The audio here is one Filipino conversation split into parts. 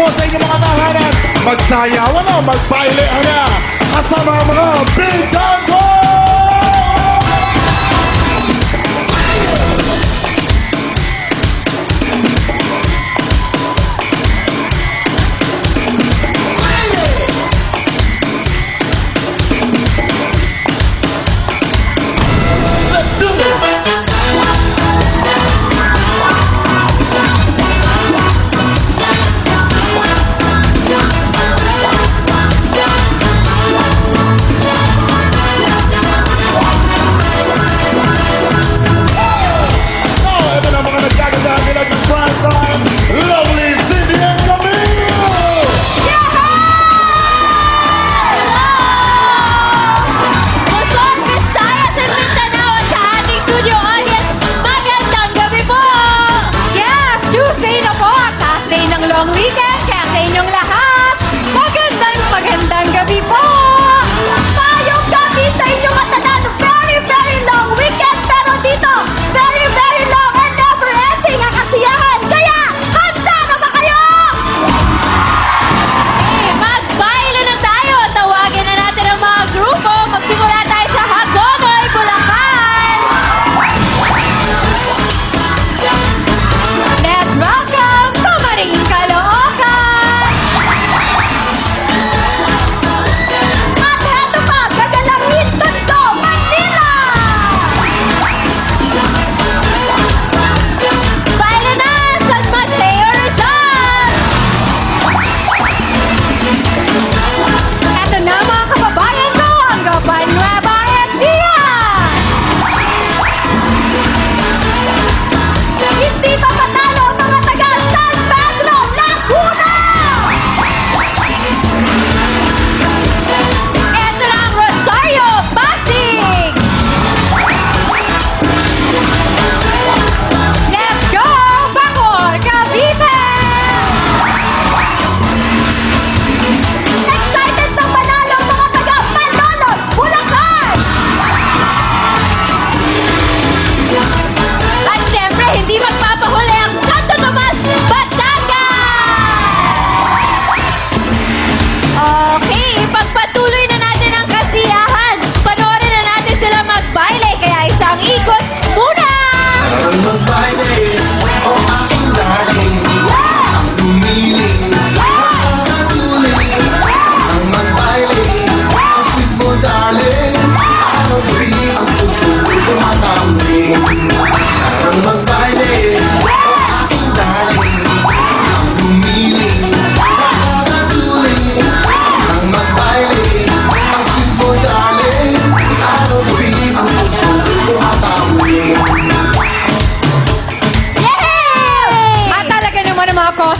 po sa inyong mga tahanan. Magsayawan na, magpaile na. Kasama ang mga Bitango!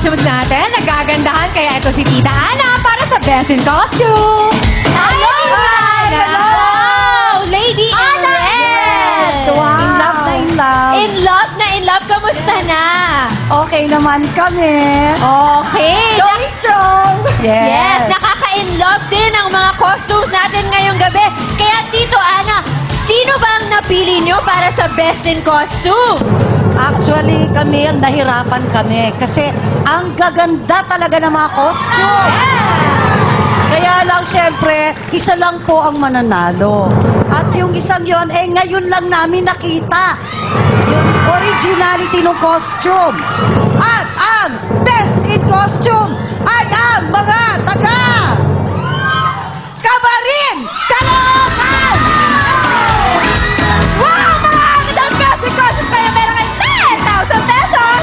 costumes natin. Nagagandahan kaya ito si Tita Ana para sa Best in Costume. Hello! Hello! Lady Ana! Yes! Wow! In love na in love. In love na in love. Kamusta na? Okay naman kami. Okay. Going strong. Yes, nakaka-in love din ang mga costumes natin ngayong gabi. Kaya Tito Ana, sino ba ang napili nyo para sa Best in Costume? Actually, kami, nahirapan kami. Kasi ang gaganda talaga ng mga costume. Kaya lang, syempre, isa lang po ang mananalo. At yung isang yon, ngayon lang namin nakita yung originality ng costume. At ang Best in Costume ay ang mga taga Cabarin, Caloocan! Wow! Marami ng Best in Costume kaya meron kayo 10,000 pesos!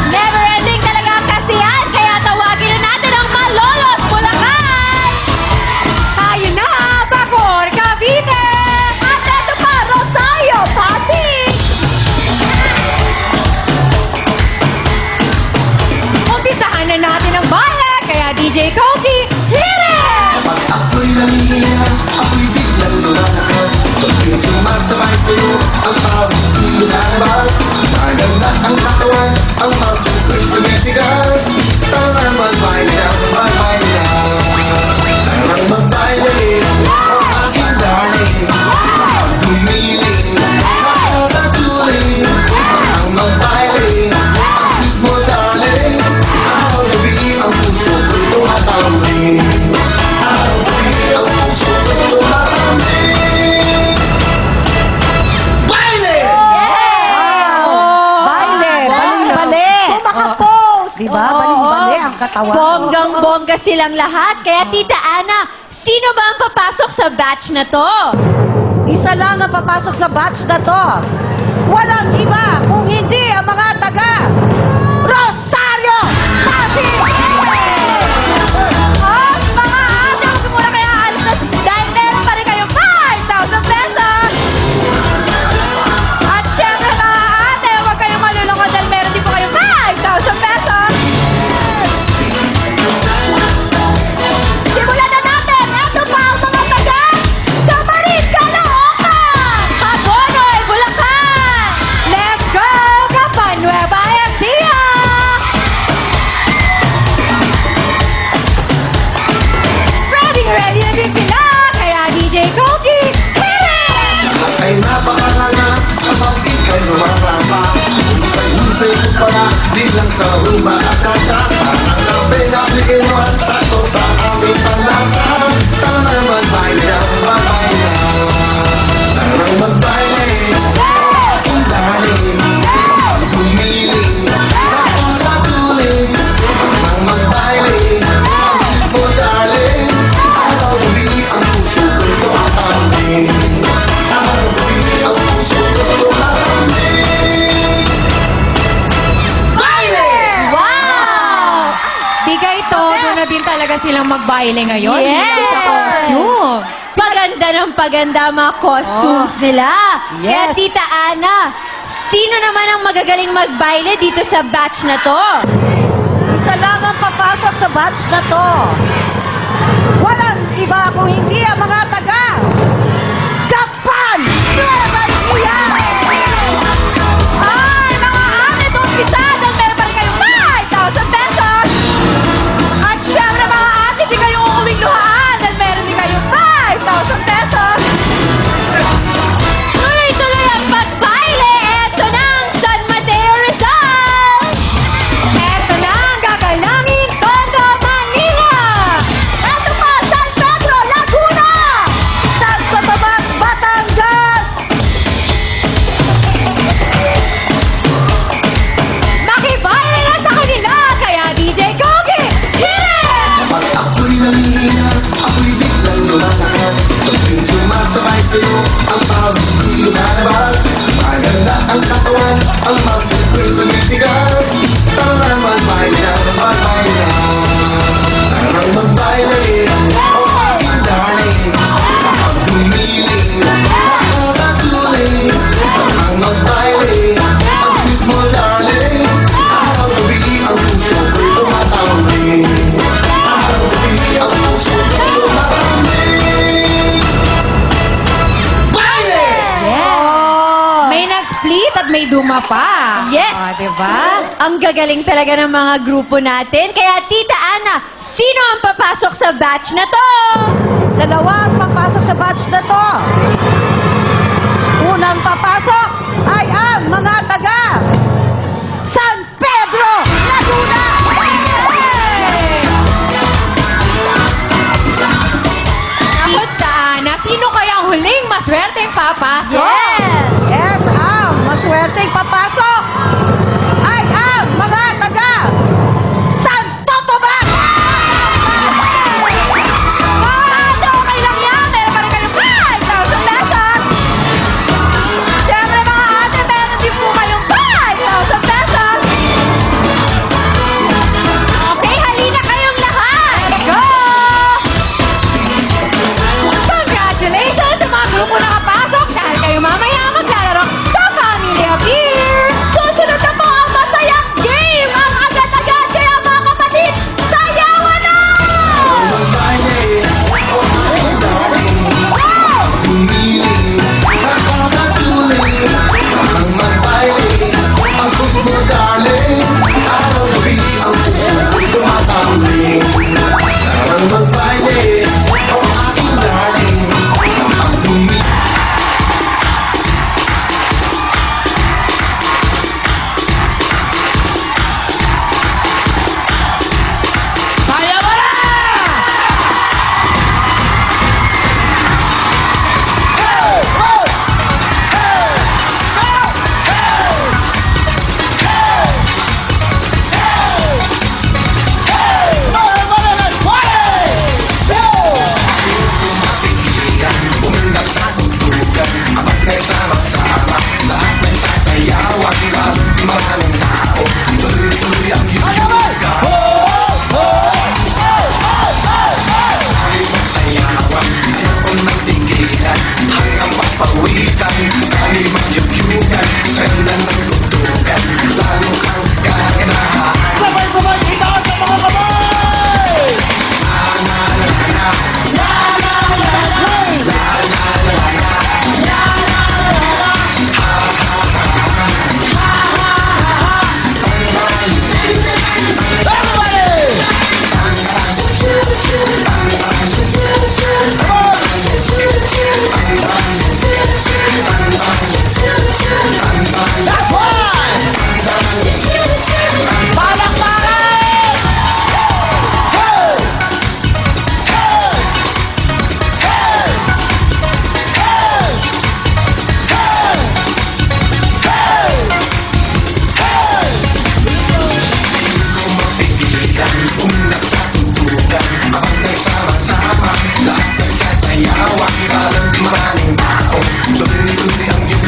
Never ending talaga ang kasiyahan, kaya tawagin na natin ang Malolos Bulacan! Tayo na, Bacoor, Cavite! At ito pa, Rosario, Pasig! Umpisahan na natin ang baile, kaya DJ Koki, hit it! katawan. Bonggang-bongga silang lahat. Kaya Tita Ana, sino ba ang papasok sa batch na to? Isa lang ang papasok sa batch na to. Walang iba kung hindi ang mga taga Rosario Pasig! At mga ate, huwag muna kaya alis dahil meron pa rin kayong 5,000 pesos! At syempre mga ate, huwag kayong malulungkot dahil meron din po kayong 5,000 pesos! Simulan na natin! Ito pa ang mga taga Damarin, Caloocan! Hagonoy, Bulacan! Let's go! Kapanueva Ecija! Ready na din sila! Kaya DJ Kogi, hit it! Ay napakahanga kapag ika'y rumarapa. Husay-husay ko pala, di lang sa rumba at cha-cha. Ang kape na bigyan sakto sa aming panlasa. Tara na magbaile ang babaila. Tarang magbaile, aking darling. Pumiling, nakakatuling. Tarang magbaile, ang sweet mo darling. Araw-gabi ang puso ko'y tumatambling. Araw-gabi ang puso ko'y tumatambling. Wow! Bigay todo na din talaga silang magbaile ngayon. Yes! Hindi sa costume. Paganda ng paganda ang mga costumes nila. Kaya Yes. Tita Ana, sino naman ang magagaling magbaile dito sa batch na to? Isa lang ang papasok sa batch na to. Walang iba kung hindi ang mga taga Gapan! Nueva Ecija! Ay, mga ate, ito umpisa dahil meron pa rin kayong 5,000 pesos. At syempre mga ate, di kayong uuwing luhaan dahil meron din kayong 5,000 pesos. Tuloy-tuloy ang pagbaile. Eto na ang San Mateo Rizal! Eto na ang gagalangin Tondo Manila. Ito pa, San Pedro, Laguna! Santo Tomas, Batangas! Makibaile na sa kanila, kaya DJ Kogi, hit it! Kapag ako'y nanghihina, ako'y biglang lumalakas. Sa tuwing sumasabay sa'yo, ang pawis ko'y lumalabas. Maganda ang katawan, ang muscle ko'y tumitigas. Tara na magbaile na, magbaile na. Tarang magbaile, oh aking darling. Kapag tumiling, nakakatuling. Tarang magbaile, ang sweet mo darling. Araw-gabi ang puso ko'y tumatambling. Araw-gabi ang puso ko'y tumatambling. Baile! Oh! May nag-split at may duma pa. Yes! O, diba? Ang gagaling talaga ng mga grupo natin. Kaya Tita Ana, sino ang papasok sa batch na to? Dalawa ang papasok sa batch na to. Unang papasok ay ang mga taga San Pedro, Laguna! Ako, Ana, sino kaya ang huling maswerteng papasok? Yeah! Yes, ang maswerteng papasok ay ang mga taga Santo Tomas! Mga ate, okay lang yan. Meron pa rin kayong 5,000 pesos. Siyempre, mga ate, meron din po kayong 5,000 pesos. Okay, halina kayong lahat! Go! Congratulations sa mga grupo nakapasok dahil kayo mamaya maglalaro sa Family of Year! hawak Kalang di maraming tao Sabihin ko siyang yung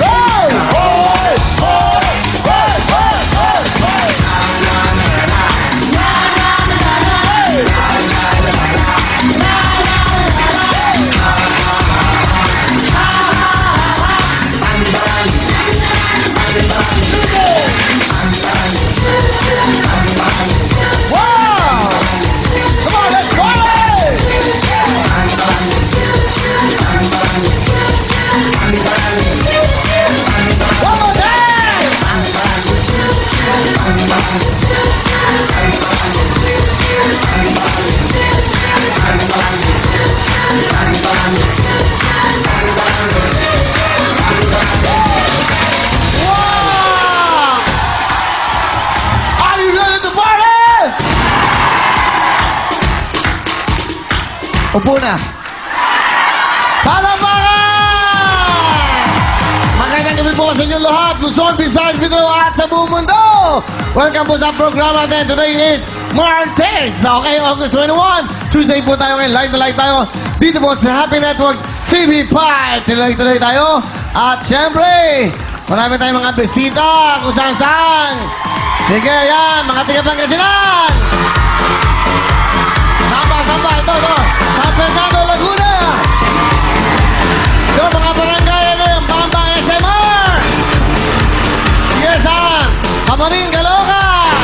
Are you ready to party? Upo na. Palamakan! Magandang gabi po sa inyo lahat. Luzon, Visayas, Mindanao at sa buong mundo. Welcome po sa programa natin. Today is Martes. Okay, August 21. Tuesday po tayo ngayon. Live na live tayo. Dito po sa Happy Network TV5. Tuloy-tuloy tayo. At syempre, marami tayong mga bisita kung saan-saan. Sige, yan. Mga tiga-Pangasinan. Samba. Ito. San Fernando, Laguna. Ito, mga barangay. Ano yung Bamba SMR. Sige, saan? Kamarin, Caloocan.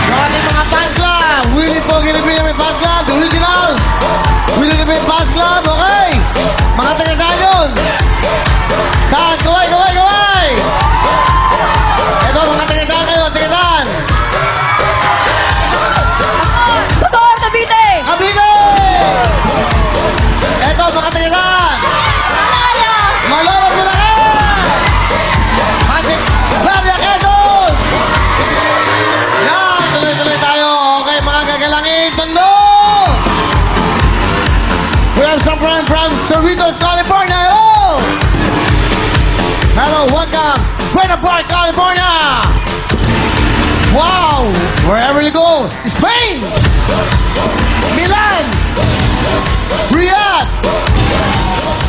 Yung ating mga fans club. Willie po, ginibili may fans club. The original. Willie ginibili fans club. Okay. Mga taga-saan yun. Saan? Kaway. Ito, mga taga-saan kayo. Taga-saan? Motor, Cavite! Cavite! Ito, mga taga-saan? Malolos, Bulacan! Pasig, Labia, Quezon! Yan, tuloy-tuloy tayo. Okay, mga gagalangin, Tondo! We have some friends from Cerritos, California. Hello, welcome, Buena Park, California! Wow! Wherever you go, Spain! Milan! Riyadh!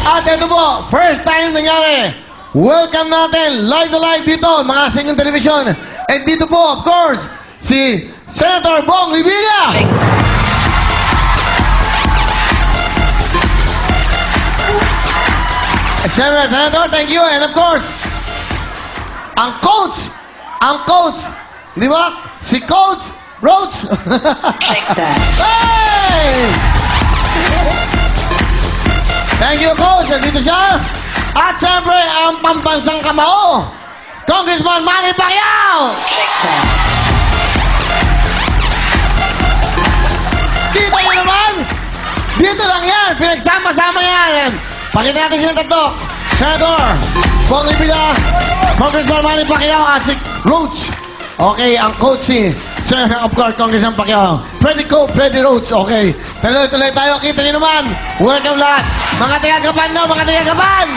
At ito po, first time nangyari. Welcome natin, live na live dito, mga singing television. And dito po, of course, si Senator Bong Revilla. Senator, thank you. And of course, ang coach, di ba? Si Coach Roach. Hey! Thank you, Coach. Nandito siya. At siyempre, ang pambansang kamao, Congressman Manny Pacquiao. Kita niyo naman, dito lang yan. Pinagsama-sama yan. Pakita natin silang tatlo. Senator Bong Revilla, Congressman Manny Pacquiao at si Roach. Okay, ang coach si Senator, of course, Congressman Pacquiao. Freddy Roach, okay. Tuloy-tuloy tayo. Kita niyo naman. Welcome lahat. Mga taga-Gapan daw, mga taga-Gapan.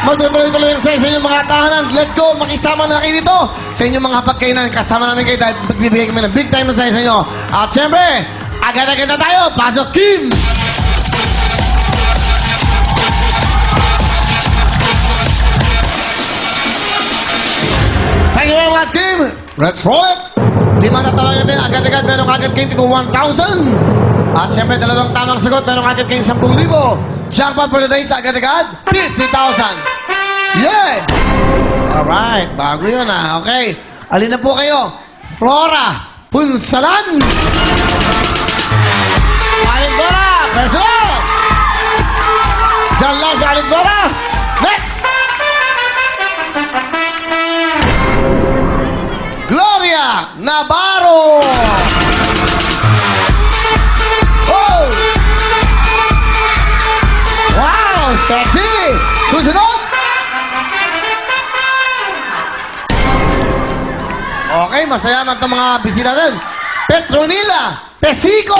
Magtutuloy-tuloy sa inyong mga tahanan. Let's go. Makisama na kayo dito sa inyong mga pagkainan. Kasama namin kayo dahil magbibigay kami ng big time na sa inyo. At syempre, agad-agad na tayo. Pasok, Kim! Thank you very much, Kim. Let's roll it. 5 na tawagan natin. Agad-agad, meron agad kayo tigong 1,000. At syempre, 2 tamang sagot. Meron agad kayo 10,000. Jackpot for the day sa agad-agad, 50,000. Yeah! Alright, bago yun Okay. Alin na po kayo? Flora Punsalan. Alindora, personal. Diyan lang si Alindora. Next! Gloria Navarro. Oh! Wow! Sexy! Susunod! Okay, masaya man itong mga bisita natin. Petronila Pesico!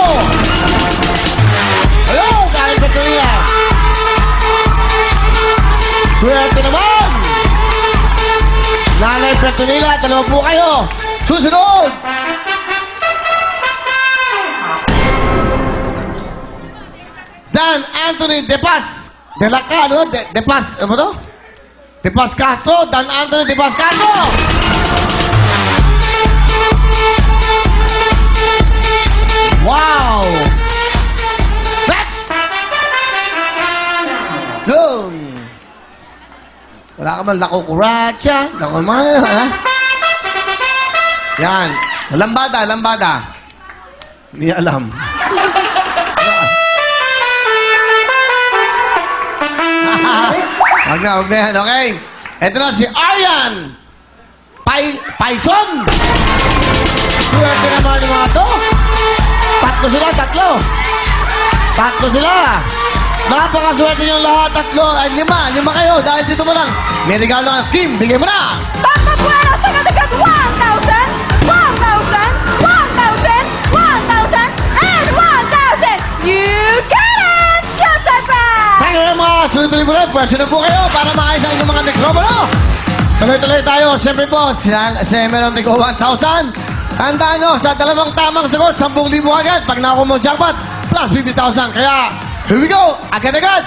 Hello, dahil Petronila! Swerte naman! Nanay Petronila, 2 po kayo. Susunod! Dan Anthony De Paz. De la ano? De Paz, ano to? De Paz Castro. Dan Anthony De Paz Castro. Wow! Next! Go! Wala ka man lakukuracha. Ha? Yan. Lambada, lambada. Hindi alam. Wag na yan, okay? Ito na si Aryan Paison. Swerte naman yung mga to. Tatlo sila. Napakaswerte niyong lahat. Tatlo, ay lima kayo. Dahil dito mo lang. May regalo ka, Kim. Bigay mo na. Pampabuenos sa katagat 1,000, 1,000, 1,000, 1,000, and 1,000! You get it! Joseph Brown! Thank you very much. Tuloy-tuloy mo lang. Pwede na po kayo para makaisa ang mga mikrofano. Tuloy-tuloy tayo. Siyempre po, meron tigo 1,000. Tandaan nyo, sa dalawang tamang sagot, 10,000 agad. Pag nakuha mo jackpot, plus 50,000. Kaya, here we go. Agad-agad.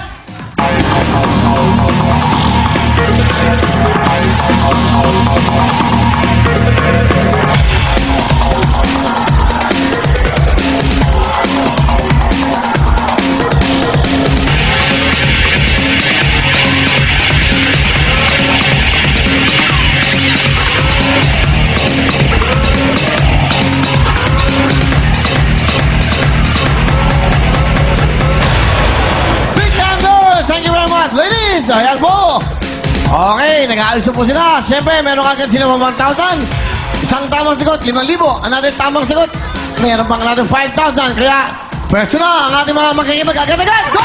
Big Thunders! Thank you very much, ladies! Ayan po! Okay, nag-aayos po sila. Siyempre, meron agad sila 1,000. Isang tamang sagot, 5,000. Another tamang sagot, meron pang another 5,000. Kaya, pwesto na ang ating mga makikipag agad-agad. Go!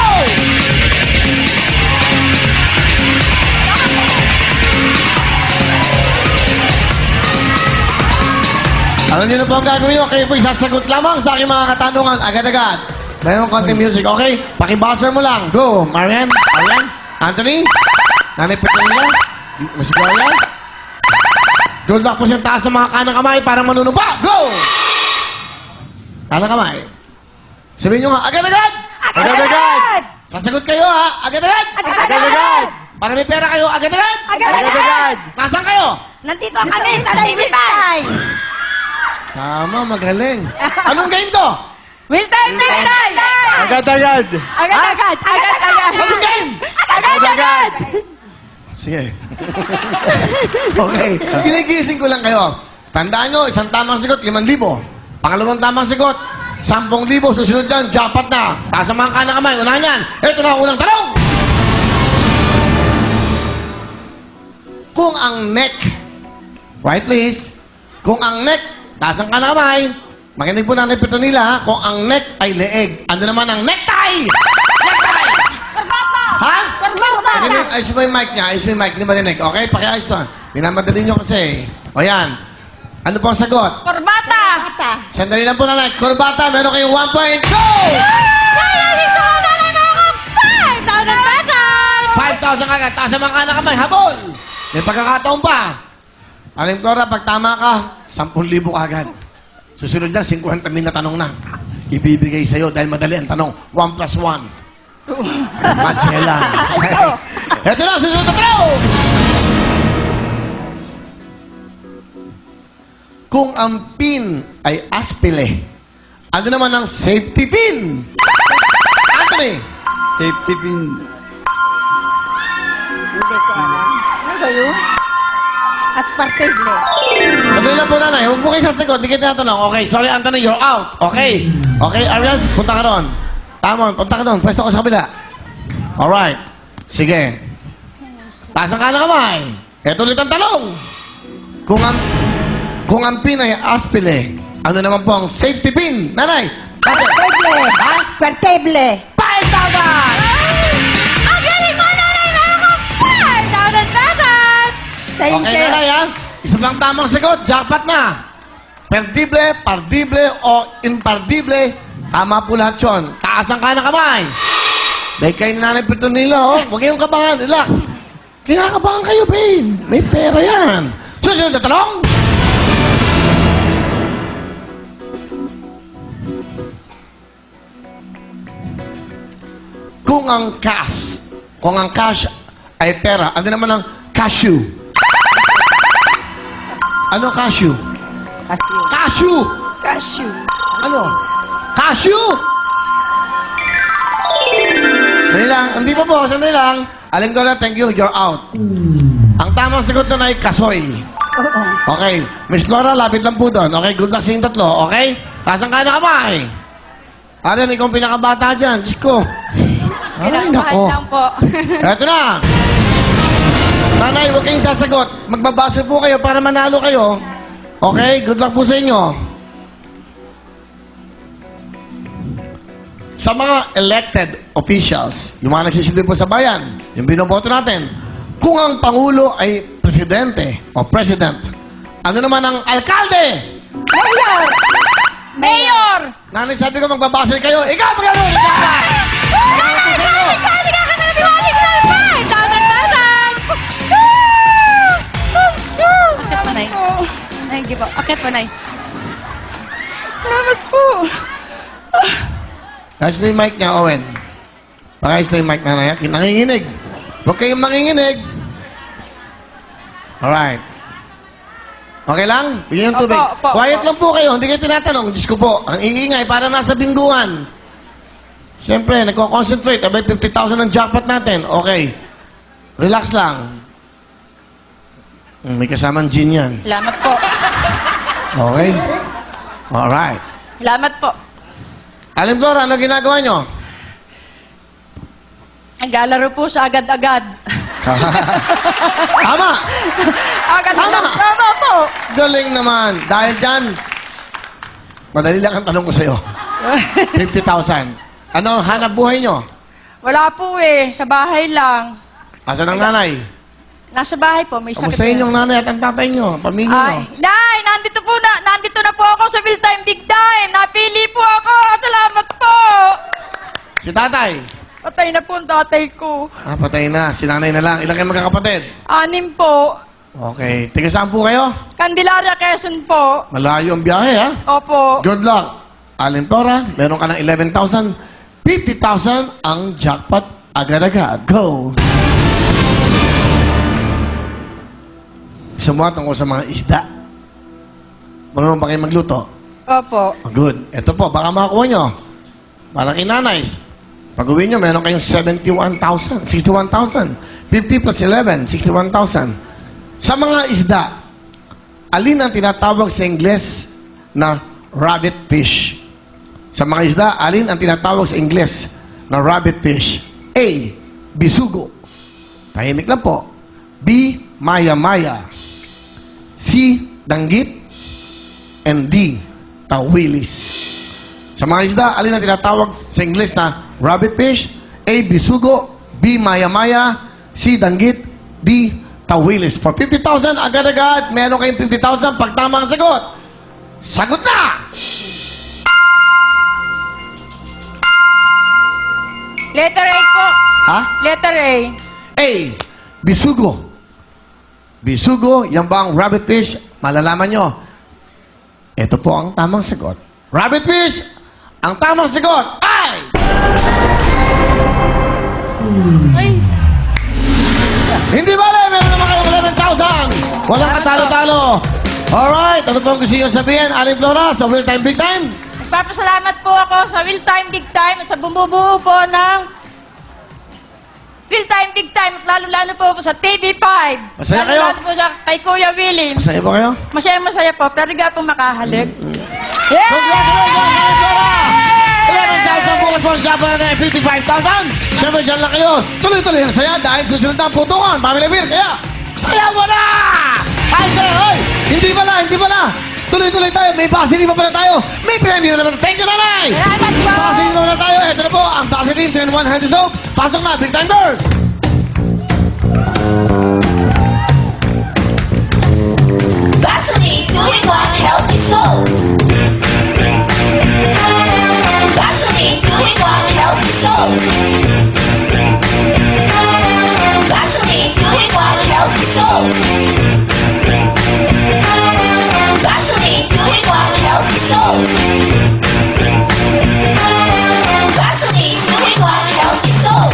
Alam niyo na po ang gagawin nyo. Kayo po isasagot lamang sa aking mga katanungan agad-agad. Mayroon konting music, okay? Pakibuzzer mo lang. Go, Marian, Arian, Anthony, Nanay Petrina, Miss Gloria. Good luck po siyang taas sa mga kanang kamay para manunumpa. Go! Kanang kamay. Sabihin nyo nga, agad-agad! Agad-agad! Sasagot kayo ha, agad-agad! Agad-agad! Para may pera kayo, agad-agad! Agad-agad! Nasaan kayo? Nandito kami sa TV5! Tama, magaling. Anong game to? Will time! Agad-agad! Agad-agad! Agad-agad! Anong game? Agad-agad! Sige. Okay. Ginigising ko lang kayo. Tandaan nyo, isang tamang sagot, 5,000. Pangalawang tamang sagot, 10,000. Susunod dyan, jackpot na. Taas ang mga kanang kamay. Unahan yan. Ito na ang unang tanong. Kung ang neck, right please, kung ang neck, taas ang kanang kamay, makinig po Nanay Petronila ha, kung ang neck ay leeg, ano naman ang necktie? Necktie! Ha? Ayos mo yung mic niya, ayos mo yung mic, hindi marinig. Okay, pakiayos na. Minamadali nyo kasi. O yan. Ano po ang sagot? Korbata! Sandali lang po nanay. Kurbata, meron kayong 1 point. Go! Nalito ko na lang ako 5,000 pesos! 5,000 agad. Taas ang mga kanang kamay. Habol! May pagkakataon pa. Aling Cora, pag tama ka, 10,000 agad. Susunod yan, 50,000 na tanong na. Ibibigay sa'yo dahil madali ang tanong. 1 plus 1. Magellan. Ito na, susunod na tanong! Kung ang pin ay aspile, ano naman ang safety pin? Anthony! Safety pin. Ano ba yun? At partible. Madali lang po nanay. Huwag mo kayo sasagot. Hindi kita natanong. Okay, sorry Anthony, you're out. Okay. Okay, Ariel, punta ka ron. Tama, punta ka doon. Pwesto ko sa kabila. Alright. Sige. Taas ang kanang kamay. Ito ulit ang tanong. Kung ang pin ay aspile, ano naman po ang safety pin? Nanay! Partible. Ha? Partible. 5,000! Ang galing mo na rin ako 5,000 pesos! Thank Okay, you. nanay ha? Isa lang tamang sagot. Jackpot na. Perdible, pardible, o impardible. Tama po lahat yun. Taas ang kanang kamay. May kayo ni Nanay Petronila, oh. Huwag kayong kabahan. Relax. Kinakabahan kayo, babe. May pera yan. Susunod na tanong. kung ang cash ay pera, ano naman ang cashew? Ano cashew? Cashew! Cashew. Ano? Cashew! Sandali lang. Hindi pa po. Sandali lang. Aling ko na, thank you. You're out. Ang tamang sagot na ay kasoy. Okay. Miss Laura, lapit lang po doon. Okay, good luck sa inyong tatlo. Okay? Tasang ka na kamay. Ano, ikaw ang pinakabata dyan. Diyos ko. Ay, Kinakabahan nako. lang po. Eto na. Nanay, huwag kayong sasagot. Magbabasa po kayo para manalo kayo. Okay? Good luck po sa inyo. Sa mga elected officials, yung mga nagsisilbi po sa bayan, yung binoboto natin, kung ang Pangulo ay presidente o president, ano naman ang alkalde? Mayor! Mayor! Nanay, sabi ko magbabasa kayo. Ikaw magano! Sabi ka na biwalik na naman! Thousand pesos! Akit po, Nay. Nay, hindi po. Akit po, Nay. Salamat po. Ayos na yung mic niya, Owen. Pakayos na yung mic na nayak. Nanginginig. Huwag kayong manginginig. Alright. Okay lang? Bigyan ng tubig. Opo, Quiet opo. lang po kayo. Hindi kayo tinatanong. Diyos ko po. Ang iingay para nasa bingguan. Siyempre, nagko-concentrate. Abay, 50,000 ang jackpot natin. Okay. Relax lang. May kasamang gin yan. Salamat po. Okay? Alright. Salamat po. Alim Flora, ano ginagawa nyo? Naglalaro po sa agad-agad. Tama! Agad-agad. Tama. Tama po. Galing naman. Dahil dyan, madali lang ang tanong ko sa'yo. 50,000. Ano hanap buhay nyo? Wala po eh. Sa bahay lang. Asa ng nanay? Nasa bahay po. May sakit. Kamusta inyong nanay at ang tatay nyo? Pamilya Ay, nyo? Nay, nandito na po ako sa Bill Time Big Time. Napili po ako. Salamat po. Si tatay? Patay na po ang tatay ko. Ah, patay na. Si nanay na lang. Ilan kayo magkakapatid? 6 po. Okay. Tiga saan po kayo? Candelaria, Quezon po. Malayo ang biyahe, ha? Opo. Good luck. Alim Flora, meron ka ng 11,000. 50,000 ang jackpot agad-agad. Go! Sumuha tungkol sa mga isda. Marunong ba kayo magluto? Opo. Oh, good. Ito po, baka makakuha nyo. Para kay nanays. Pag uwi nyo, meron kayong 61,000. 61,000. 50 plus 11, 61,000. Sa mga isda, alin ang tinatawag sa Ingles na rabbit fish? Sa mga isda, alin ang tinatawag sa Ingles na rabbit fish? A. Bisugo. Tahimik lang po. B. Maya-maya. C. Danggit. And D. Tawilis. Sa mga isda, alin ang tinatawag sa Ingles na rabbit fish? A. Bisugo. B. Maya-maya. C. Danggit. D. Tawilis. For 50,000, agad-agad, meron kayong 50,000 pag tama ang sagot. Sagot na! Letter A po. Ha? Letter A. A. Bisugo. Bisugo, yan ba ang rabbit fish? Malalaman nyo. Ito po ang tamang sagot. Rabbit fish, ang tamang sagot ay... Ay. Hindi bale, meron naman kayong 11,000. Walang katalo-talo. Alright, ano pong gusto nyo sabihin? Aling Flora, sa Real Time Big Time? Nagpapasalamat po ako sa Real Time Big Time at sa bumubuo po ng Real Time Big Time at lalo-lalo po sa TV5. Masaya kayo? Lalo-lalo po sa kay Kuya Willie. Masaya ba kayo? Masaya po. Talaga po makahalig. Congratulations, Aling Flora! 11,000 bukas po ang Japan na 55,000. Siyempre, dyan lang kayo. Tuloy-tuloy ang saya dahil susunod na ang putungan. Pamilya Beer, kaya sayaw mo na! Ay, hoy! Hindi pala! Tuloy-tuloy tayo. May pasili pa pala tayo. May premiere naman. Thank you, nanay! Salamat po! Pasili naman na tayo. Ito na po, ang pasili 10-1 hand soap. Pasok na, Big Time Girls! Vaseline 2-in-1 Healthy Soap. Vaseline 2-in-1 Healthy Soap. Vaseline 2-in-1 Healthy Soap. Vaseline 2-in-1 Healthy Soap. Vaseline 2-in-1 Healthy Soap.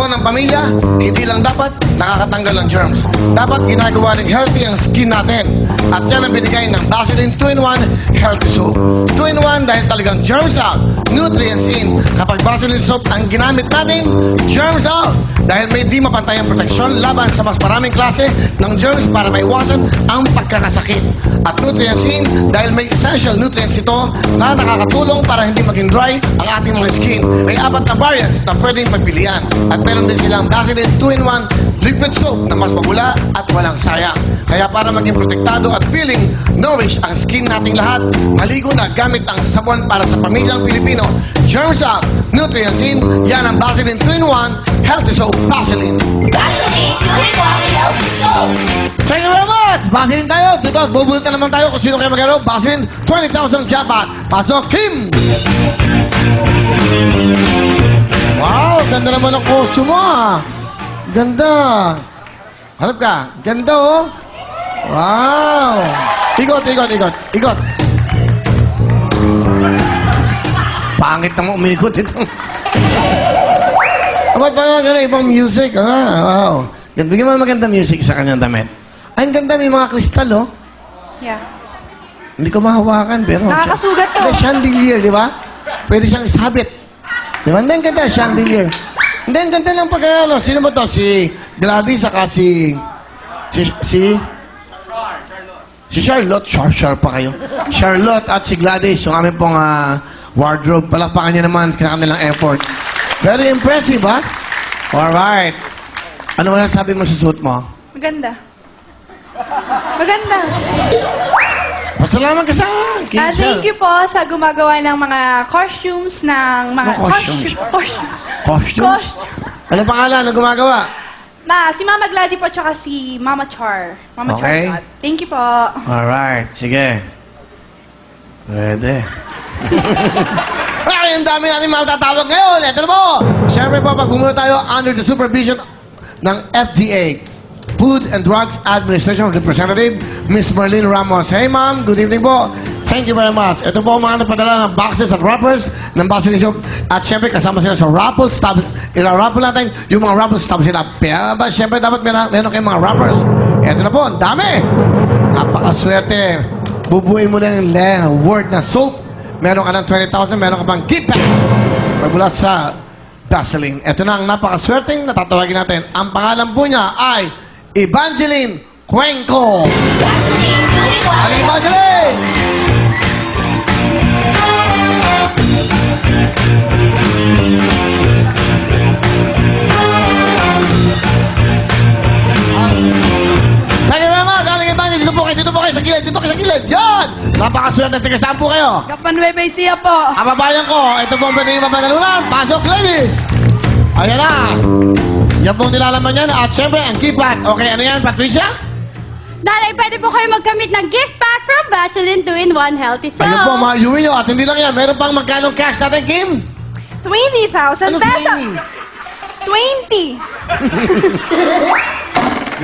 katawan ng pamilya, hindi lang dapat nakakatanggal ng germs. Dapat ginagawa rin healthy ang skin natin. At yan ang binigay ng Vaseline 2-in-1 Healthy Soap. 2-in-1 dahil talagang germs out, nutrients in. Kapag Vaseline soap ang ginamit natin, germs out. Dahil may di mapantayang proteksyon laban sa mas maraming klase ng germs para maiwasan ang pagkakasakit. At nutrients in dahil may essential nutrients ito na nakakatulong para hindi maging dry ang ating mga skin. May 4 na variants na pwedeng pagpilian. At meron din silang Vaseline 2-in-1 liquid soap na mas mabula at walang sayang. Kaya para maging protektado at feeling nourish ang skin nating lahat, maligo na gamit ang sabon para sa pamilyang Pilipino. Germs out, nutrients in, yan ang Vaseline 2-in-1 Healthy Soap Vaseline. Vaseline 2-in-1 Healthy Soap. Thank you very much! Vaseline tayo. Dito, bubulutan naman tayo kung sino kayo magano. Vaseline, 20,000 jackpot. Pasok, Kim! Wow, ganda naman ang costume mo, ah. Ganda. Hanap ka. Ganda, oh. Wow. Ikot. Pangit naman umikot ito. Ba't pa nga ibang music, ah? Wow. Bigyan mo maganda music sa kanyang damit. Ay, ang ganda, may mga kristal, oh. Yeah. Hindi ko mahawakan, pero... Nakakasugat to. Hindi, chandelier, di ba? Pwede siyang isabit. Di ba? Hindi, ang ganda, chandelier. Hindi, ang ganda lang pagka, ano, sino ba to? Si Gladys, saka si Charlotte. Char pa kayo. Charlotte at si Gladys, yung aming pong wardrobe. Palakpakan niya naman sa kanilang effort. Very impressive, ha? Alright. Ano kaya sabi mo sa suit mo? Maganda. Pasalamat ka sa akin. Thank you po sa gumagawa ng mga costumes ng mga... Mga costumes? Costume. Costumes? Ano pangalan na gumagawa? Si Mama Gladys po tsaka si Mama Char. Mama Okay. Char. Thank you po. Alright, sige. Pwede. Ay, ang dami natin matatawag ngayon. Ito na po. Siyempre po, pag bumuna tayo under the supervision ng FDA, Food and Drugs Administration Representative, Miss Marlene Ramos. Hey, ma'am. Good evening po. Thank you very much. Ito po ang mga napadala ng boxes at wrappers ng Vaseline Soap. At siyempre, kasama sila sa raffle stop. Ila-raffle natin yung mga raffle stop sila. Pero ba, siyempre, dapat meron kayong mga wrappers. Ito na po. Ang dami. Napakaswerte. Bubuin mo lang yung word na soap. Meron ka ng 20,000. Meron ka pang gift pack. Magmula sa Vaseline. Ito na ang napakaswerteng natatawagin natin. Ang pangalan po niya ay Evangeline Cuenco. Vaseline 2-in-1 Aling Evangeline! Thank you very much, Aling Evangeline. Dito po kayo sa gilid. Yan! Napakaswerte. Tiga saan po kayo? Kapanwebe siya po. Kababayan ko, ito pong pwede yung mapagalunan. Pasok, ladies! Ayan na. Yan pong nilalaman yan. At syempre, ang gift pack. Okay, ano yan, Patricia? Nanay, pwede po kayo magkamit ng gift pack from Vaseline 2-in-1 Healthy Soap. Ayun po, mayuwi nyo. At hindi lang yan. Meron pang magkano cash natin, Kim? 20,000 Ano pesos. 20?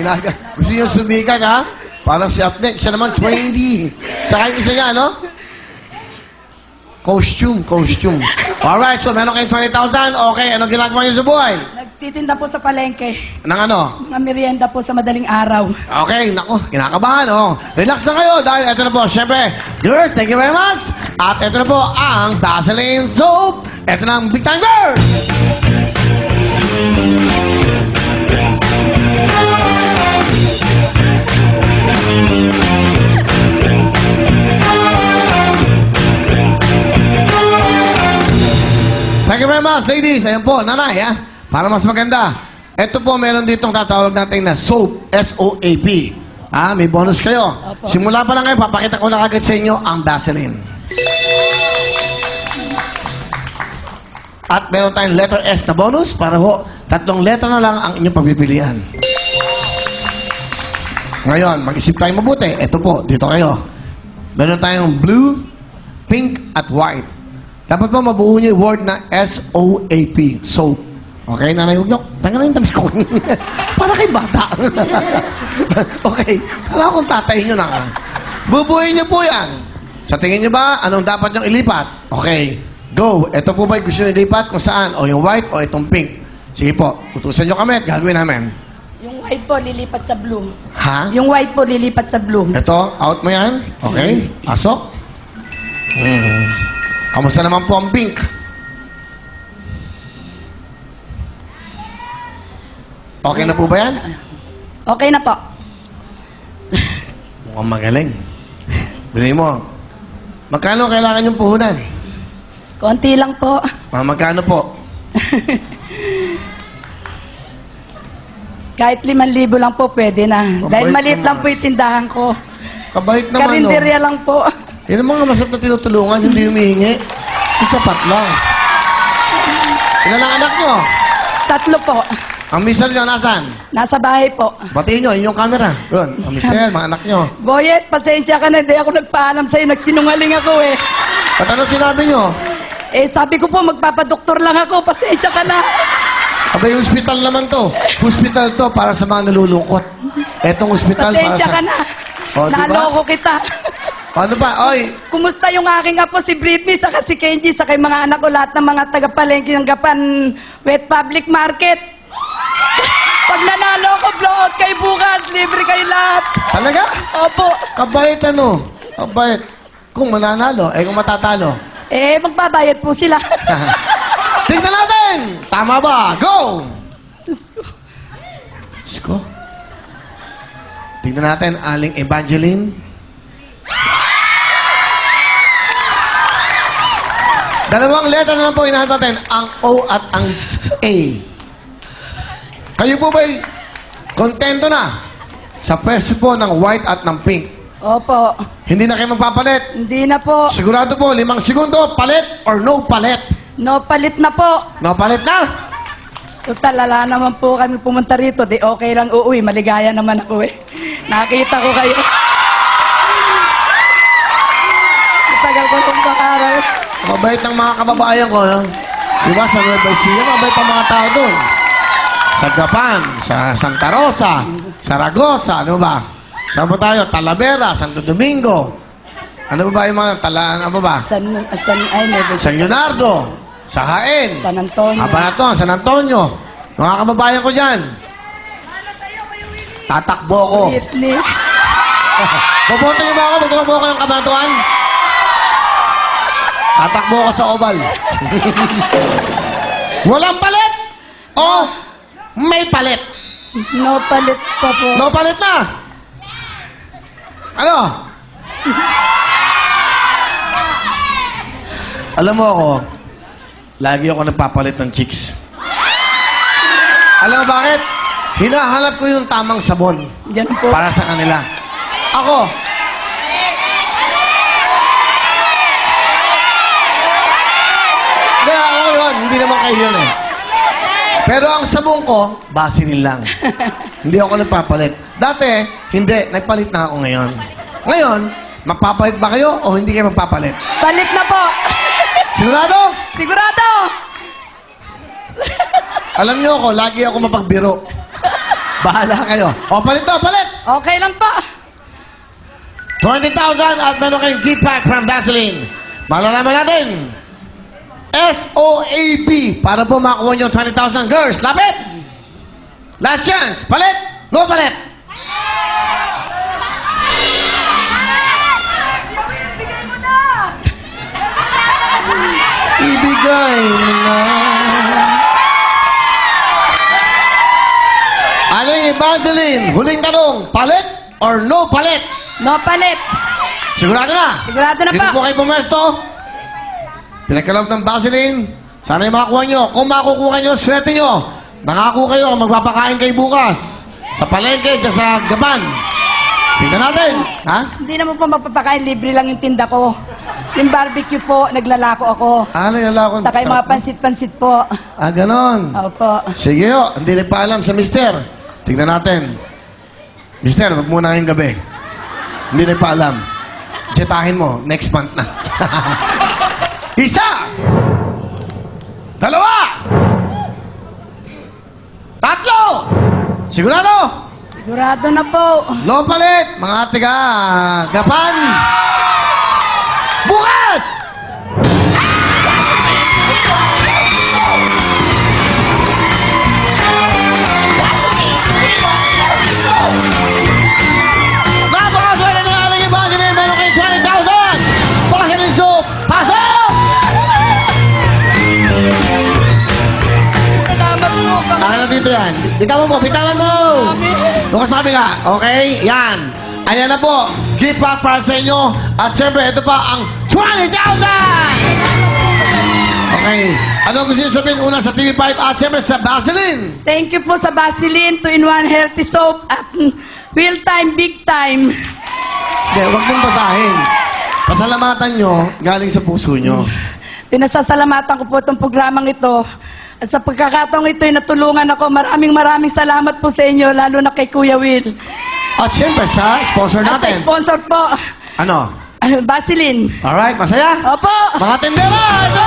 20. Gusto nyo sumikat, ha? Parang si Apnek. Siya naman 20. Saka yung isa niya, ano? Costume. Alright, so meron kayong 20,000. Okay, anong ginagawa niyo sa buhay? Nagtitinda po sa palengke. Nang ano? Mga merienda po sa madaling araw. Okay, naku, kinakabahan, oh. Relax na kayo dahil ito na po, syempre, girls, thank you very much. At ito na po ang Vaseline Soap. Ito na ang Big Time Girls. Thank you very much, ladies. Ayan po, nanay, ha? Para mas maganda. Ito po, meron ditong tatawag natin na SOAP. S-O-A-P. May bonus kayo. Simula pa lang kayo, papakita ko na kagad sa inyo ang Vaseline. At meron tayong letter S na bonus para ho, 3 letter na lang ang inyong pagpipilian. Ngayon, mag-isip tayong mabuti. Ito po, dito kayo. Meron tayong blue, pink, at white. Dapat po mabuo niyo yung word na S-O-A-P. Soap. Okay, nanay, huwag niyo. Tanggalin yung tamis ko. Para kay bata. Okay. Para akong tatay niyo na. Bubuhin niyo po yan. Sa tingin niyo ba, anong dapat niyong ilipat? Okay. Go. Ito po ba gusto niyo ilipat? Kung saan? O yung white o itong pink? Sige po, utusan nyo kami at gagawin namin. Yung white po, lilipat sa blue. Ha? Yung white po, lilipat sa blue. Ito, out mo yan. Okay, pasok. Kamusta naman po ang pink? Okay na po ba yan? Okay na po. Mukhang magaling. Bilhin mo. Magkano kailangan yung puhunan? Konti lang po. Magkano po? Kahit 5,000 lang po, pwede na. Dahil Mabait maliit naman. lang po yung tindahan ko. Kabait naman, no? Karinderya lang po. Yan ang mga masarap na tinutulungan, hindi humihingi. Isapat lang. Ilan ang anak nyo? 3 po. Ang mister nyo, nasan? Nasa bahay po. Batiin nyo, inyong camera. Yun, ang mister, mga anak nyo. Boyet, pasensya ka na. Hindi ako nagpaalam sa'yo. Nagsinungaling ako eh. At ano sinabi nyo? Eh, sabi ko po, magpapadoktor lang ako. Pasensya ka na. Abay, hospital naman to. Hospital to para sa mga nalulungkot. Etong hospital para Pasensya sa... ka na. O, diba? Naloko kita. Paano ba? Oy, Kumusta yung aking apo, si Britney, saka si Kenji, saka yung mga anak ko, lahat ng mga taga-palengke ng Gapan Wet Public Market. Pag nanalo ko, blowout kayo bukas, libre kayo lahat. talaga? Opo. Kabait ano? Kabait. Kung mananalo, eh kung matatalo. Eh, magbabayad po sila. Tingnan natin! Tama ba? Go! Diyos ko. Tingnan natin, Aling Evangeline. Dalawang letra na lang po hinahanap natin, ang O at ang A. Kayo po ba'y kontento na sa pwesto po ng white at ng pink? Opo. Hindi na kayo magpapalit? Hindi na po. Sigurado po, 5 segundo, palit or no palit? No palit na po. No palit na? Total, lala naman po kami pumunta rito. Di okay lang uuwi. Maligaya naman ako eh. Nakita ko kayo. Matagal ko itong pakaral. Mabait ng mga kababayan ko, no? Diba, sa Nueva Ecija, mabait ang mga tao doon. Sa Gapan, sa Santa Rosa, Saragossa, ano ba? Saan ba tayo? Talavera, Santo Domingo. Ano ba yung mga ano ba? San Leonardo, sa Jaén, San Antonio. Habanaton, San Antonio. Mga kababayan ko dyan. Tatakbo ko. Britney. Boboto niyo ba ako? Magtumakbo ko ng Kabanatuan? Tatakbo ko sa oval. Walang palit! O may palit? No palit pa po. No palit na! Ano? Alam mo ako, lagi ako nagpapalit ng chicks. Alam mo bakit? Hinahanap ko yung tamang sabon Ganun po. para sa kanila. Ako, Kaya ako yun, hindi naman kayo yun eh. Pero ang sabong ko, Vaseline lang. Hindi ako nagpapalit. Dati, hindi. Nagpalit na ako ngayon. Ngayon, magpapalit ba kayo o hindi kayo magpapalit? Palit na po. Sigurado? Sigurado. Alam niyo ako, lagi ako mapagbiro. Bahala kayo. O, palit to, palit! Okay lang po. 20,000 at meron kayong gift pack from Vaseline. Malalaman natin. SOAP para po makuha nyo 20,000. Girls, lapit! Last chance. Palit! No palit! Ibigay mo na. Aling Evangeline, huling tanong. Palit or no palit? No palit. Sigurado na? Sigurado na Dito po. po kayo pumesto. Pinagkaloob ng Vaseline. Sana yung makakuha nyo. Kung makukuha nyo, swerte nyo. Nangako kayo, magpapakain kayo bukas. Sa palengke, dyan sa Gapan. Tingnan natin. Ha? Hindi naman po magpapakain. Libre lang yung tinda ko. Yung barbecue po, naglalako ako. Nalala ko. Saka yung mga pansit-pansit po. Ganon. Opo. Sige ho, hindi nagpaalam sa mister. Tingnan natin. Mister, wag muna ngayong gabi. Hindi nagpaalam. Jetahin mo, next month na. Isa! Dalawa! Tatlo! Sigurado? Sigurado na po. No palit, mga tiga Gapan. Bukas! ganito yan. Bitawan mo, bitawan mo! Yung kasabi nga, okay? Yan. Ayan na po. Gift pack para sa inyo. At syempre, ito pa ang 20,000! Okay. Ano gusto niyo sabihin una sa TV5 at syempre sa Vaseline? Thank you po sa Vaseline, 2-in-1 healthy soap at real time, big time. Hindi, huwag niyong basahin. Pasalamatan nyo galing sa puso nyo. Pinasasalamatan ko po itong programang ito. At sa pagkakataong ito'y natulungan ako. Maraming salamat po sa inyo, lalo na kay Kuya Will. At syempre sa sponsor At sa natin. sponsor po, Ano? Vaseline. Alright, masaya? Opo! Mga tindera, ito!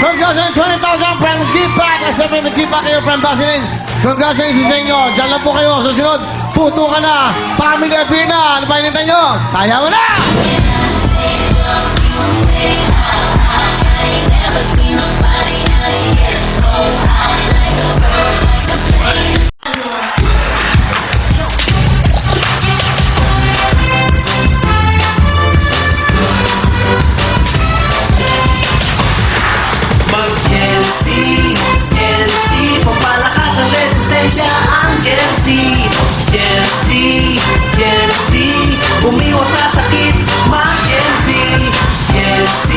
Congratulations, 20,000 from Gift Pack. At syempre, may Gift Pack kayo from Vaseline. Congratulations sa inyo. Diyan lang po kayo. Susunod, puto ka na. Family appear na. Ano pa hinintay nyo? Sayaw na! Mag-GNC, GNC, pampalakas ang resistensya ang GNC. GNC, GNC, umiwas sa sakit, mag-GNC. GNC,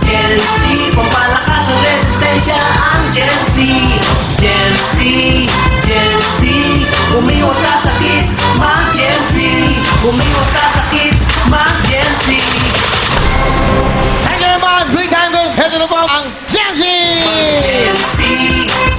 GNC, pampalakas ang resistensya ang GNC. GNC, GNC, umiwas sa sakit, mag-GNC. Umiwas sa sakit, mag-GNC. Thank you very much. Big time goes. Heto na po ang Jensi! GNC,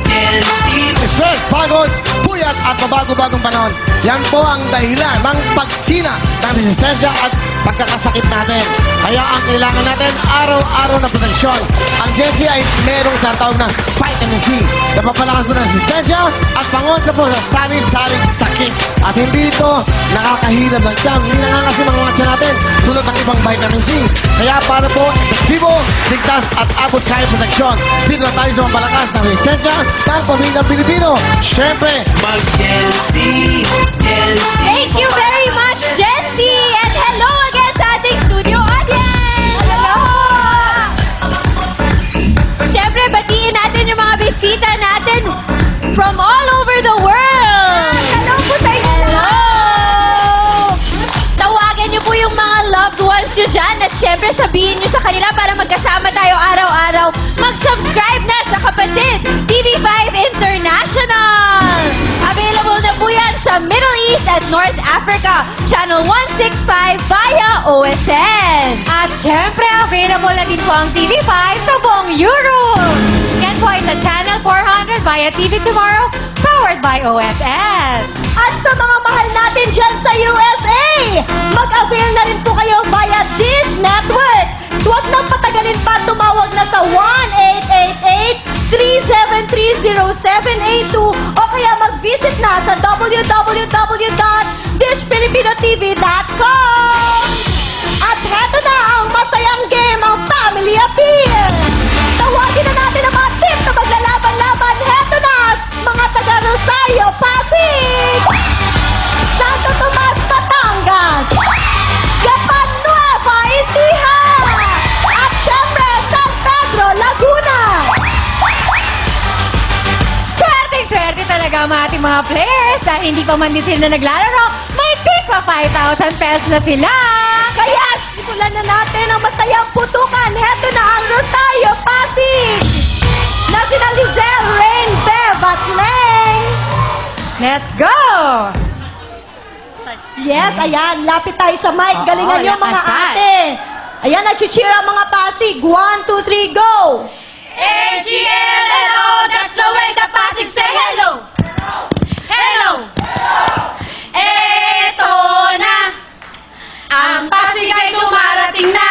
GNC, Stress, pagod, puyat at pabago-bagong panahon. Yan po ang dahilan ng pagkina ng resistensya at pagkakasakit natin. Kaya ang kailangan natin, araw-araw na proteksyon. Ang Jensi ay merong tinatawag na vitamin C. Napapalakas mo ng resistensya at pangontra po sa saling-saling sakit. At hindi ito nakakahilab ng tiyan. Hindi nangangasim ang mga tiyan natin tulad ng ibang vitamin C. Kaya para po epektibo, ligtas at abot kaya proteksyon. Dito na tayo sa mapalakas ng resistensya ng pamilyang Pilipino. Siyempre, mag-GNC, GNC. Thank you very much, Jency! And hello again sa ating studio audience! Hello! Siyempre, batiin natin yung mga bisita natin from all over the world! Hello po sa inyo! Hello! Tawagan niyo po yung mga loved ones niyo dyan at siyempre sabihin niyo sa kanila para magkasama tayo araw-araw. Mag-subscribe na sa kapatid TV5 International! Available na po yan sa Middle East at North Africa, Channel 165 via OSN. At syempre, available na din po ang TV5 sa buong Europe. Yan po ay sa Channel 400 via TV Tomorrow, powered by OSN. At sa mga mahal natin dyan sa USA, mag-avail na rin po kayo via Dish Network. Huwag nang patagalin pa, tumawag na sa 1-888-373-0782 o kaya mag-visit na sa www.dishfilipinotv.com. At heto na ang masayang game, ang Family Appeal. Tawagin na natin ang mga team na maglalaban-laban. Heto na, mga taga Rosario, Pasig, Santo Tomas, Batangas, Gapan Nueva Ecija, at syempre San Pedro, Laguna. Swerte talaga ang ating mga players dahil hindi pa man din sila naglalaro, may tigpa 5,000 pesos na sila. Kaya simulan na natin ang masayang putukan. Heto na ang Rosario, Pasig, na sina Lizelle, Rain, Bev at Leng. Let's go! Yes, ayan. Lapit tayo sa mic. Oo, Galingan nyo mga lakasan. ate. Ayan, nag-cheer ang mga Pasig. 1, 2, 3, go! AGL, hello! That's the way the Pasig say hello! Hello! Eto na! Ang Pasig ay dumarating na!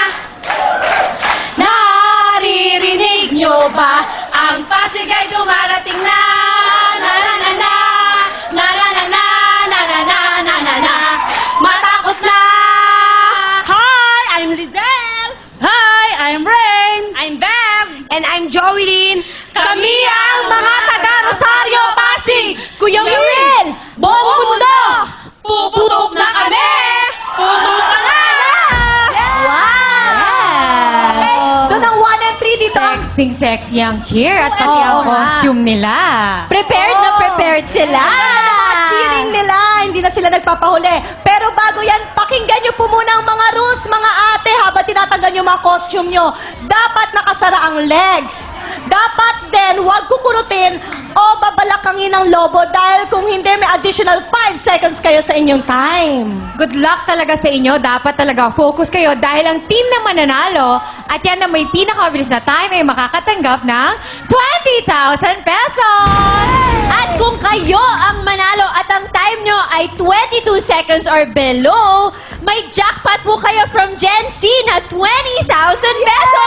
Naririnig nyo ba? Ang Pasig ay dumarating na! Na na na na! Na na na na! Na na na na na na! Matakot na! Hi! I'm Lizelle! Hi, I'm Rain. I'm Bev! And I'm Joelyn. Kami ang mga taga Rosario, Pasig. Kuya Will, buong mundo, puputok na kami. Putok ka na. Okay, doon ang 1 and 3 dito ang sexy ang cheer at pati ang Oo nga. costume nila. Prepared na prepared sila. Cheering nila, hindi na sila nagpapahuli. Pero bago yan, pakinggan nyo po muna ang mga rules, mga ate, habang tinatanggal nyo mga costume nyo. Dapat nakasara ang legs. Dapat din, huwag kukurutin o babalakangin ang lobo dahil kung hindi, may additional 5 seconds kayo sa inyong time. Good luck talaga sa inyo. Dapat talaga focus kayo dahil ang team na mananalo at yan na may pinakamabilis na time ay makakatanggap ng 20,000 pesos! At kung kayo ang manalo at ang time nyo ay 22 seconds or below, may jackpot po kayo from Gen Z na 20,000 pesos!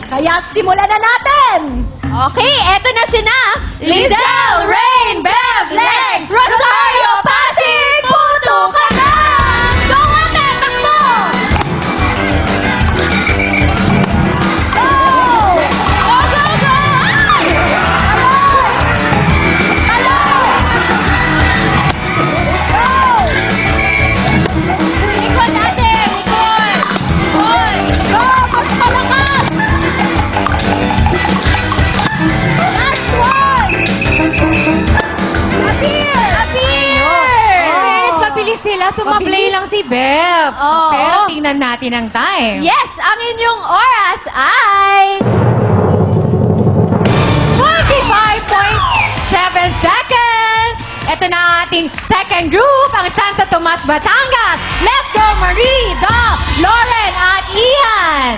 Kaya simulan na natin! Okay, eto na sina Lizelle, Rain, Bev, Leg, Rosario, Pasig, puto ka na! Go ate, takbo! Go! Go, go, go! Likod ate, likod! Hoy! Go! Mas malakas! Last one! Appear! Yes, mabilis sila. Sumablay lang si Bev. Oo. Pero tingnan natin ang time. Yes, ang inyong oras ay... 45.7 seconds! Ito na ang ating second group, ang Santo Tomas, Batangas. Let's go, Marie, Doc, Lauren, at Ian.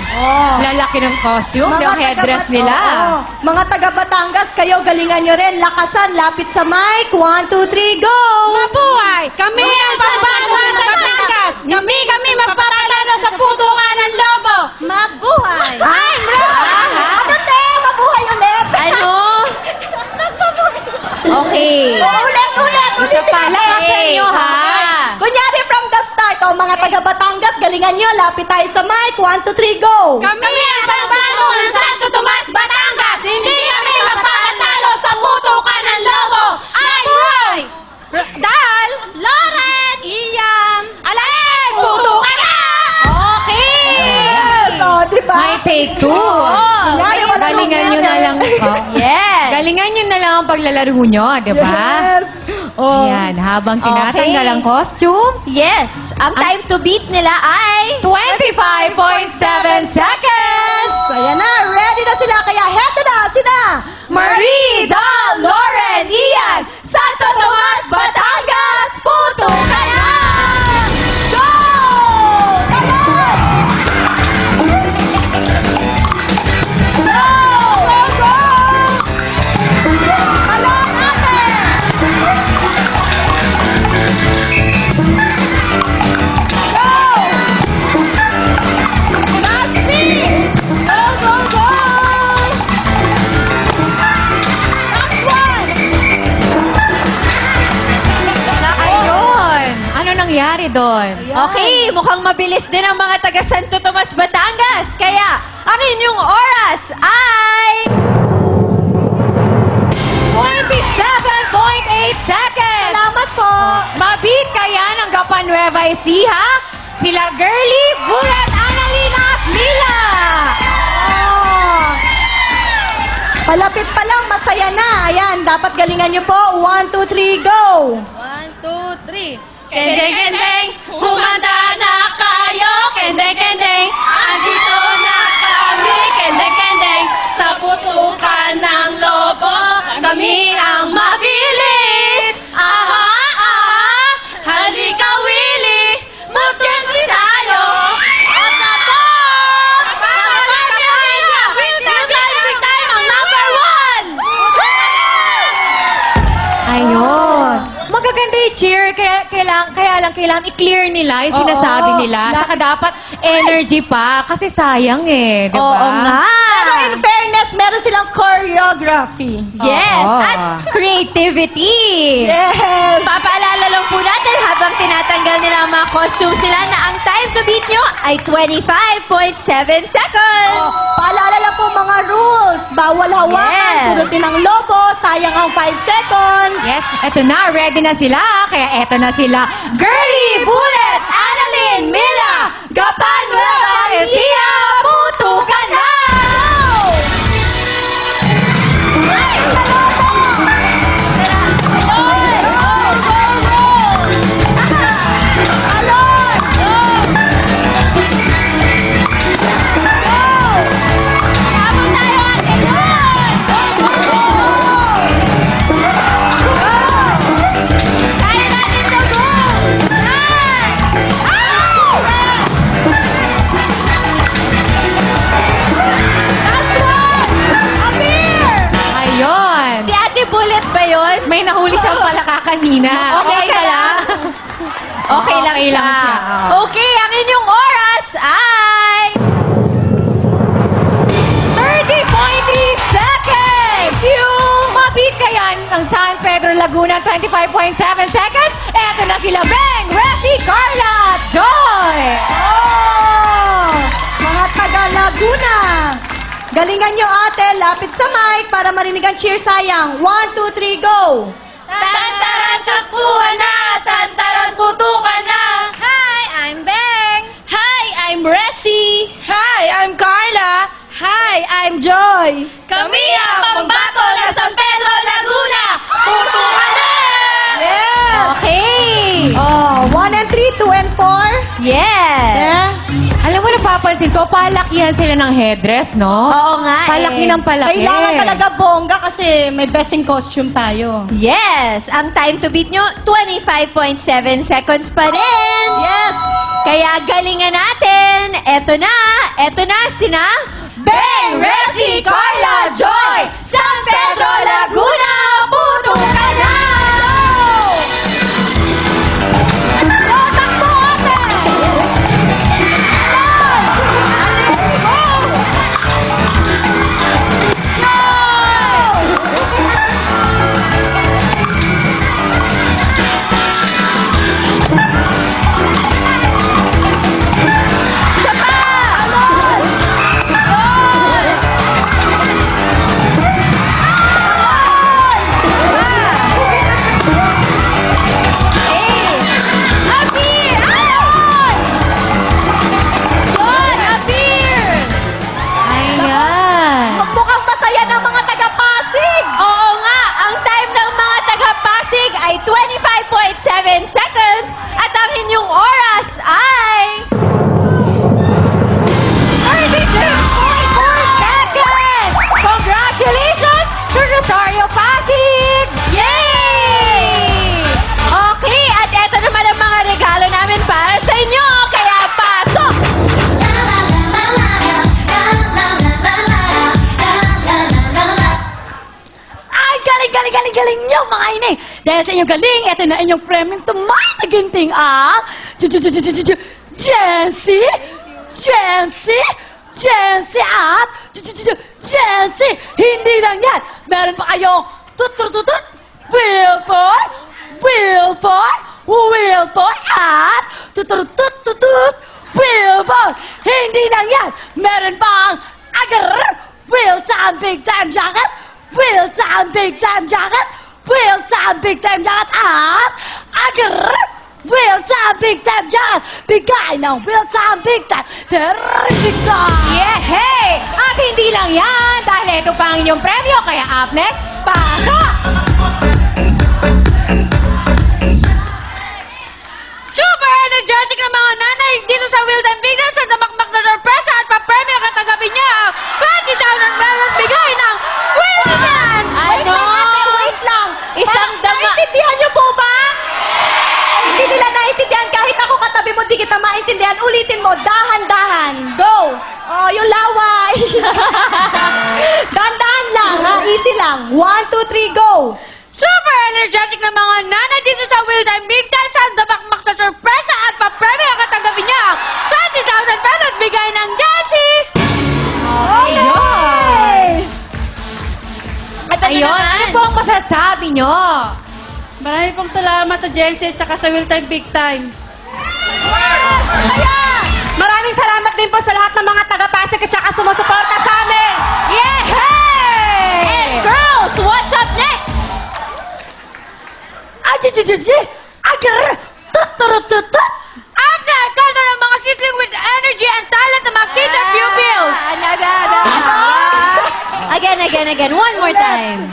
Lalaki ng costume, yung headdress nila. Oo. Mga taga Batangas, kayo galingan nyo rin. Lakasan, lapit sa mic. 1, 2, 3, go! Mabuhay! Kami ang pagbago sa Batangas! Kami magpapalaro sa putukan ng lobo! Mabuhay! Ay, bro! Ano te? Mabuhay ulit! Ano? Okay. Ulit! Isa pa, lakasan nyo, ha? Kunyari from the start, mga taga Batangas, galingan nyo. Lapit tayo sa mic. 1, 2, 3, go! Kami ang pagbago ng Santo Tomas, Batangas! Hindi kami magpapatalo sa putukan ng lobo! Ay, Bryce! Dal! Lauren! Ian! Alain! Putukan na! Okay! So, di ba? May take two. Kunyari, walang Galingan nyo na lang. Yes! Galingan nyo na lang ang paglalaro nyo, di ba? Yes! Oh. Yan, habang tinatanggal Okay. ang costume, Yes! Ang time to beat nila ay... 25.7 seconds! Ayan na, ready na sila. Kaya heto na sina Marie, Dal, Lauren, Ian, Santo Tomas, Batangas, puto ka na! Go! Come on! Go! Go! Go! Talon natin! Go! Last beat! Go, go, go! Last one! Ayun! Ano nangyari doon? Okay, mukhang mabilis din ang mga taga Santo Tomas, Batangas. Kaya, ang inyong oras ay... 27.8 seconds! Salamat po! Mabit kaya ng Gapan Nueva Ecija? Sila Girly, Bulat, Annalyn at Mila! Palapit pa lang, masaya na. Ayan, dapat galingan nyo po. 1, 2, 3, go! Kendeng, kendeng, humanda na kayo. Kendeng, kendeng, andito na kami. Kendeng, kendeng, sa putukan ng lobo. Kami ang mabilis. Aha, aha, halika Willie. Magtengsi tayo. At na to, we'll every time ang number 1. Ayun. Magaganda yung cheer, kaya lang kailangan i-clear nila yung sinasabi nila. Saka dapat energy pa, kasi sayang eh, di ba? Oo nga. Pero in fairness, meron silang choreography. Yes, Oo. at creativity. Yes! Papaalala lang po natin habang tinatanggal nila ang mga costumes sila na ang time to beat nyo ay 25.7 seconds. Paalala lang po mga rules. Bawal hawakan, Yes. kurutin ang lobo, sayang ang 5 seconds. Yes, eto na, ready na sila. Kaya eto na sila. Girly, Bullet, Annalyn, Mila, Gapan, Nueva Ecija, puto ka na! kanina. Okay ka lang? Okay lang Okay siya. lang siya. Okay, ang inyong oras ay... 30.3 seconds! Mabit kaya ang San Pedro Laguna 25.7 seconds. Eto na sila Beng, Resi, Carla at Joy! Oh! Mga taga Laguna! Galingan nyo ate, lapit sa mic para marinig ang cheer sayang. 1, 2, 3, go! Tantaran, takbuhan na! Tantaran, putukan na! Hi, I'm Beng! Hi, I'm Resi! Hi, I'm Carla. Hi, I'm Joy. Kami ang pambato na San Pedro Laguna! Putukan na! Yes! Okay! Oh, 1 and 3, 2 and 4. Yes! Alam mo, napapansin ko, palakihan sila ng headdress, no? Oo nga Palaki eh. ng palaki. Kailangan talaga bongga kasi may best in costume tayo. Yes! Ang time to beat nyo, 25.7 seconds pa rin! Yes! Kaya galingan natin! Eto na sina Beng, Resi, Carla, Joy, San Pedro Laguna! Putukan na! Go, takbo, ate! Ayan. Mukhang masaya ng mga taga-Pasig! Oo nga, ang time ng mga taga-Pasig ay 25.7 seconds at ang inyong oras ay... 32.4 seconds! Congratulations to Rosario Pasig! Yay! Okay, at eto naman ang mga regalo namin para sa inyo, kaya pasok! Ay, galing nyo, mga inay. Dahil sa inyong galing, ito na inyong premium tumataginting ang... Jency! At... Jency! Hindi lang yan! Meron pa kayong tutututut, Wilboy at tututututut, Wilboy! Hindi lang yan! Meron pang agar, Will-time big time jacket, Will-time big time jacket, Will-time big time jacket at agar, Will-time big time jacket, bigay ng Will-time big time, terrifica! Yeah, hey! At hindi lang yan, dahil ito pa ang inyong premyo, kaya up next, pasok! Super energetic na mga nanay dito sa Wilden Biglan sa damakmak na sorpresa at papremyo katagabi niya ang 20,000 pesos bigay ng Wilden! Ano? Wait lang! Isang dama... Naintindihan niyo po ba? Hindi nila naintindihan. Kahit ako katabi mo, di kita maintindihan. Ulitin mo, dahan-dahan. Go! Oh, yung laway. Dahan-dahan lang, ha? Easy lang. 1, 2, 3, go! Super energetic na mga nanay dito sa Wilden Biglan sa damakmak sa sorpresa at papremyo katagabi niya ang 20,000 pesos bigay ng Jancy! Okay! At ano Ayun, naman? ano po ang masasabi nyo? Marami pong salamat sa Jensen at sa Will Time Big Time. Maraming salamat din po sa lahat ng mga taga-Pasig at saka sumusuporta sa amin. Yeah, hey! And girls, what's up next? Agar! Tuturututut! Up na! Kaldo ng mga sisling with energy and talent na makita pupils! Again. One more time.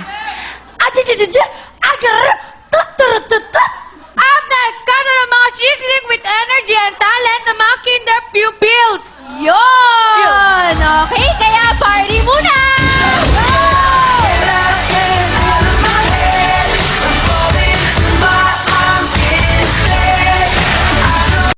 Agar! Tuturututut! Up na! Kaldo ng mga sisling with energy and talent na mga kinder pupils! Yun! Okay,